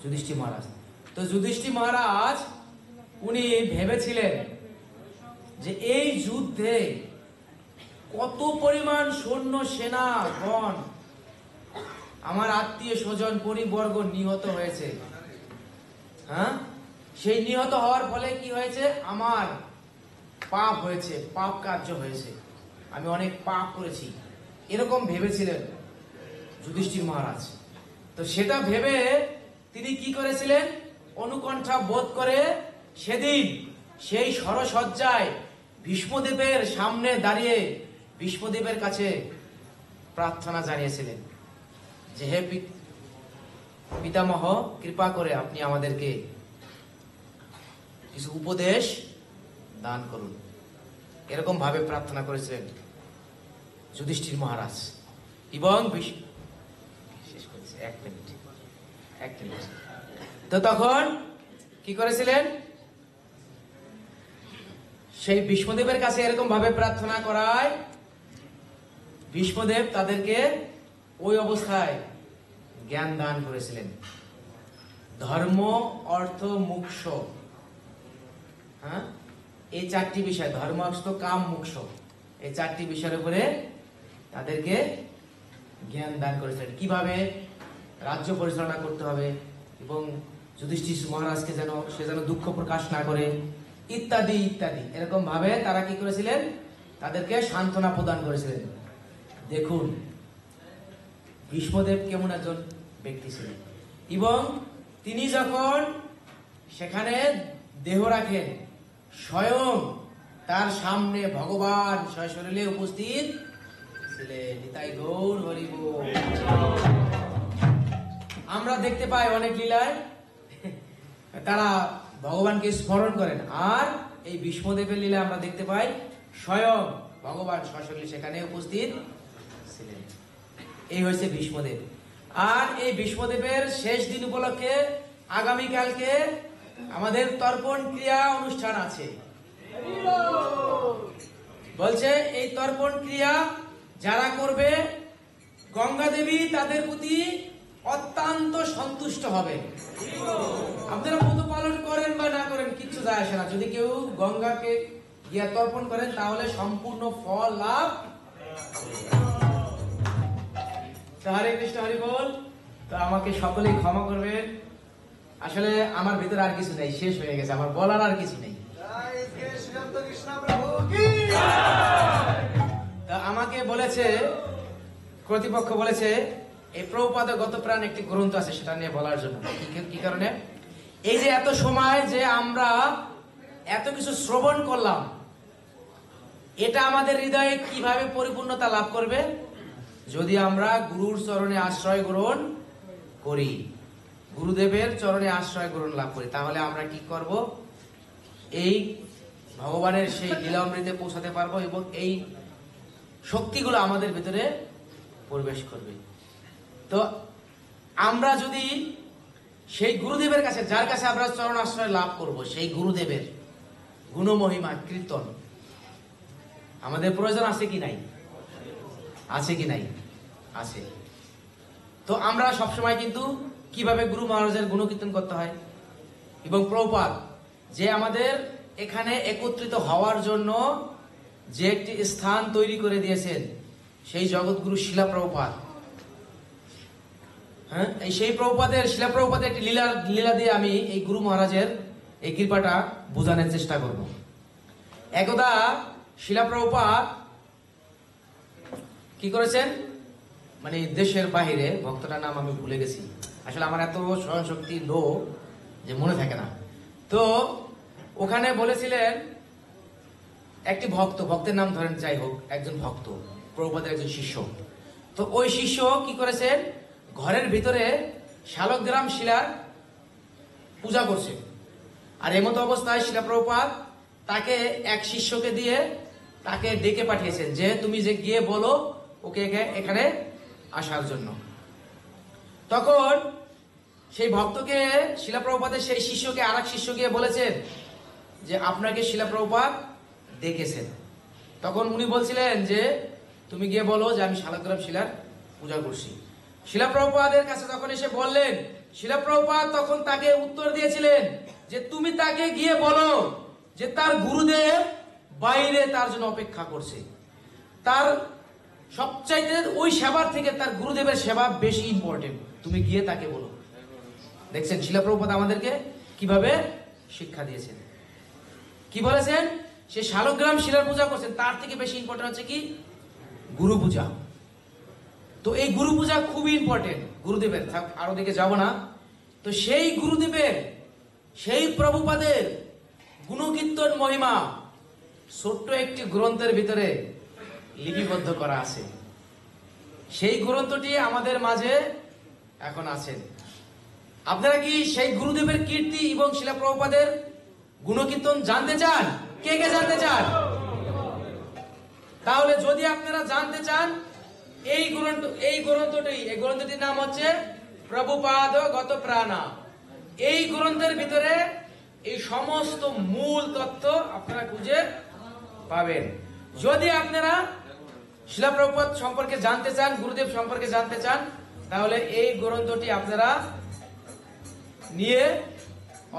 যুধিষ্ঠির মহারাজ। তো যুধিষ্ঠির মহারাজ উনি ভেবেছিলেন যে এই যুদ্ধে কত পরিমাণ সৈন্য সেনাগণ, আমার আত্মীয় স্বজন পরিবর্গ নিহত হয়েছে। হ্যাঁ, সেই নিহত হওয়ার ফলে কি হয়েছে, আমার পাপ হয়েছে, পাপ কার্য হয়েছে, আমি অনেক পাপ করেছি, এরকম ভেবেছিলেন যুধিষ্ঠির মহারাজ। তো সেটা ভেবে তিনি কি করেছিলেন, অনুকণ্ঠা বোধ করে সেদিন সেই সরসজ্জায় ভীষ্মদেবের সামনে দাঁড়িয়ে ভীষ্মদেবের কাছে প্রার্থনা জানিয়েছিলেন যে হে পিতামহ, কৃপা করে আপনি আমাদেরকে কিছু উপদেশ দান করুন। এরকম ভাবে প্রার্থনা করেছিলেন যুধিষ্ঠির মহারাজ। এবং শেষ করেছে, এক মিনিট। তো তখন কি করেছিলেন, সেই ভীষ্মদেবের কাছে এরকম ভাবে প্রার্থনা করায় ভীষ্মদেব তাদেরকে ওই অবস্থায় জ্ঞান দান করেছিলেন। ধর্ম, অর্থ, মোক্ষ, হ্যাঁ, এই চারটি বিষয়, ধর্ম, অর্থ, কাম, মোক্ষ, এই চারটি বিষয়ের উপরে তাদেরকে জ্ঞান দান করেছিলেন। কিভাবে রাজ্য পরিচালনা করতে হবে এবং যুধিষ্ঠির মহারাজকে সে যেন দুঃখ প্রকাশ না করে, ইত্যাদি ইত্যাদি। এরকম ভাবে তারা কি করেছিলেন, তাদেরকে সান্ত্বনা প্রদান করেছিলেন। দেখুন ভীষ্মদেব কেমন একজন ব্যক্তি ছিলেন। এবং তিনি যখন সেখানে দেহ রাখেন, স্বয়ং তার সামনে ভগবান সশরীরে উপস্থিত ছিলেন। নিতাই গৌর হরি বল। আমরা দেখতে পাই অনেক লীলায় তারা ভগবানকে স্মরণ করেন, আর এই ভীষ্মদেবের লীলা আমরা দেখতে পাই স্বয়ং ভগবান সশরীরে সেখানে উপস্থিত ছিলেন। এই হয়েছে ভীষ্মদেব। আর এই ভীষ্মদেবের শেষ দিন উপলক্ষে আগামীকালকে আমাদের তর্পণ ক্রিয়া অনুষ্ঠান আছে। বলছে এই তর্পণ ক্রিয়া যারা করবে, গঙ্গা দেবী তাদের প্রতি অত্যন্ত সন্তুষ্ট হবে। আপনারা ব্রত পালন করেন বা না করেন কিচ্ছু যায় আসে না, যদি কেউ গঙ্গাকে গিয়া তর্পণ করেন তাহলে সম্পূর্ণ ফল লাভ। হরে কৃষ্ণ, হরি বল। তো আমাকে সকলেই ক্ষমা করবেন, আসলে আমার ভিতরে আর কিছু নেই, শেষ হয়ে গেছে, আমার বলার আর কিছু নেই। আমাকে বলেছে কর্তৃপক্ষ, বলেছে এই প্রভুপাদের গত প্রাণ একটি গ্রন্থ আছে সেটা নিয়ে বলার জন্য। কি কারণে, এই যে এত সময় যে আমরা এত কিছু শ্রবণ করলাম, এটা আমাদের হৃদয়ে কিভাবে পরিপূর্ণতা লাভ করবে, যদি আমরা গুরুর চরণে আশ্রয় গ্রহণ করি, গুরুদেবের চরণে আশ্রয় গ্রহণ লাভ করি, তাহলে আমরা কি করব, এই ভগবানের সেই লীলামৃতে পৌঁছাতে পারবো এবং এই শক্তিগুলো আমাদের ভিতরে প্রবেশ করবে। তো আমরা যদি সেই গুরুদেবের কাছে, যার কাছে আমরা চরণ আশ্রয় লাভ করব, সেই গুরুদেবের গুণমহিমা কীর্তন আমাদের প্রয়োজন আছে কি নাই? আছে কি নাই? আছে। তো আমরা সবসময় কিন্তু কিভাবে গুরু মহারাজের গুণকীর্তন করতে হয়, এবং প্রভুপাদ যে আমাদের এখানে একত্রিত হওয়ার জন্য যে একটি স্থান তৈরি করে দিয়েছেন, সেই জগৎগুরু শিলা প্রভুপাদ, হ্যাঁ, এই সেই প্রভুপাদের, শিলা প্রভুপাদের একটি লীলা দিয়ে আমি এই গুরু মহারাজের এই কৃপাটা বোঝানোর চেষ্টা করব। একদা শিলা প্রভুপাদ কি করেছেন, মানে দেশের বাহিরে, ভক্তটার নাম আমি ভুলে গেছি, আসলে আমার এত স্মরণশক্তি লো যে মনে থাকে না। তো ওখানে বলেছিলেন একটি ভক্তের নাম ধরেন, যাই হোক, একজন ভক্ত, প্রভুপাদের একজন শিষ্য। তো ওই শিষ্য কি করেছেন, ঘরের ভিতরে শালগ্রাম শিলার পূজা করছে। আর এমতো অবস্থায় শিলা প্রভুপাদ তাকে এক শিষ্যকে দিয়ে তাকে ডেকে পাঠিয়েছেন যে তুমি যে গিয়ে বলো ওকে এখানে আসার জন্য। তখন সেই ভক্তকে, শিলা প্রভুপাদের সেই শিষ্যকে আরেক শিষ্য গিয়ে বলেছেন যে আপনাকে শিলা প্রভুপাদ ডেকেছেন। তখন উনি বলছিলেন যে তুমি গিয়ে বলো যে আমি শালগ্রাম শিলার পূজা করছি। শিলা প্রভুপাদের কাছে তখন এসে বললেন শিলা প্রভুপাদ তখন তাকে উত্তর দিয়েছিলেন যে তুমি তাকে গিয়ে বলো যে তার গুরুদেব বাইরে তার জন্য অপেক্ষা করছে। তার সবচাইতে ওই সেবার থেকে তার গুরুদেবের সেবা বেশি ইম্পর্টেন্ট, তুমি গিয়ে তাকে বলো। দেখছেন শিলা প্রভুপাদ আমাদেরকে কিভাবে শিক্ষা দিয়েছেন। কি বলেছেন? সে শালগ্রাম শিলার পূজা করছেন, তার থেকে বেশি ইম্পর্টেন্ট হচ্ছে কি গুরু পূজা। তো এই গুরু পূজা খুবই ইম্পর্টেন্ট গুরুদেবের, আরো দিকে যাব না। তো সেই গুরুদেবের, সেই প্রভুপাদের গুণকীর্তন মহিমা ছোট্ট একটি গ্রন্থের ভিতরে লিপিবদ্ধ করা আছে। সেই গ্রন্থটি আমাদের মাঝে এখন আছে। আপনারা কি সেই গুরুদেবের কীর্তি এবং শিলা প্রভুপাদের গুণকীর্তন জানতে চান? কে কে জানতে চান? তাহলে যদি আপনারা জানতে চান, এই গ্রন্থটির নাম হচ্ছে প্রভুপাদ গত প্রাণা। এই গ্রন্থের ভিতরে এই সমস্ত মূল তত্ত্ব আপনারা খুঁজে পাবেন। যদি আপনারা শিলা প্রভুপাদ সম্পর্কে জানতে চান, গুরুদেব সম্পর্কে জানতে চান, তাহলে এই গ্রন্থটি আপনারা নিয়ে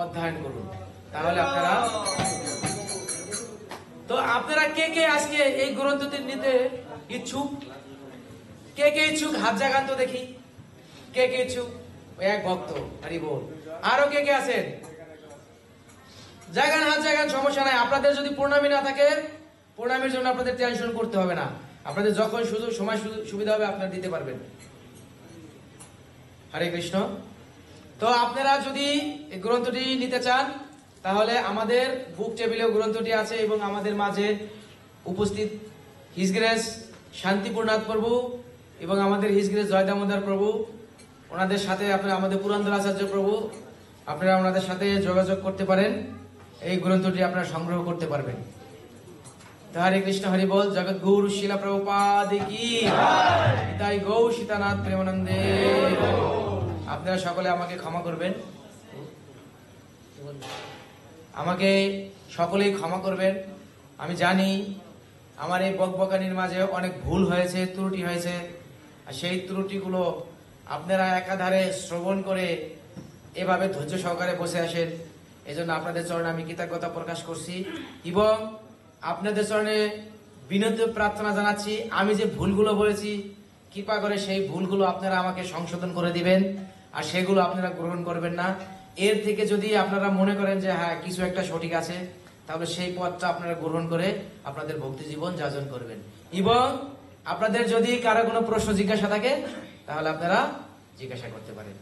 অধ্যয়ন করুন। তাহলে আপনারা কে কে আজকে এই গ্রন্থটি নিতে ইচ্ছুক? কে কে ইচ্ছুক হাত জাগান তো দেখি। কে কে ইচ্ছুক? এক ভক্ত, হরি বল। আরো কে কে আছেন? জাগান, হাত জাগান, সমস্যা নাই। আপনাদের যদি প্রণামী না থাকে, প্রণামীর জন্য আপনাদের টেনশন করতে হবে না। আপনাদের যখন সময় সুবিধা হবে আপনারা দিতে পারবেন। হরে কৃষ্ণ। তো আপনারা যদি এই গ্রন্থটি নিতে চান, তাহলে আমাদের বুক টেবিলেও গ্রন্থটি আছে এবং আমাদের মাঝে উপস্থিত হিজ গ্রেস শান্তিপূর্ণনাথ প্রভু এবং আমাদের হিজ গ্রেস জয় দামোদর প্রভু, ওনাদের সাথে আপনারা, আমাদের পুরন্দর আচার্য প্রভু, আপনারা ওনাদের সাথে যোগাযোগ করতে পারেন। এই গ্রন্থটি আপনারা সংগ্রহ করতে পারবেন। হরে কৃষ্ণ, হরি বল। জগৎ গুরু শিলা প্রভুপাদ কি তাই গৌ সীতানাথ প্রেমানন্দে। আপনারা সকলে আমাকে ক্ষমা করবেন, আমাকে সকলেই ক্ষমা করবেন। আমি জানি আমার এই বকবকানির মাঝে অনেক ভুল হয়েছে, ত্রুটি হয়েছে। আর সেই ত্রুটিগুলো আপনারা একাধারে শ্রবণ করে এভাবে ধৈর্য সহকারে বসে আসেন। এজন্য আপনাদের চরণে আমি কৃতজ্ঞতা প্রকাশ করছি এবং আপনাদের চরণে বিনীত প্রার্থনা জানাচ্ছি, আমি যে ভুলগুলো বলেছি কৃপা করে সেই ভুলগুলো আপনারা আমাকে সংশোধন করে দিবেন আর সেগুলো আপনারা গ্রহণ করবেন না। এর থেকে যদি আপনারা মনে করেন যে হ্যাঁ কিছু একটা সঠিক আছে, তাহলে সেই পথটা আপনারা গ্রহণ করে আপনাদের ভক্তি জীবন যাপন করবেন। এবং আপনাদের যদি কারো কোনো প্রশ্ন জিজ্ঞাসা থাকে, তাহলে আপনারা জিজ্ঞাসা করতে পারেন।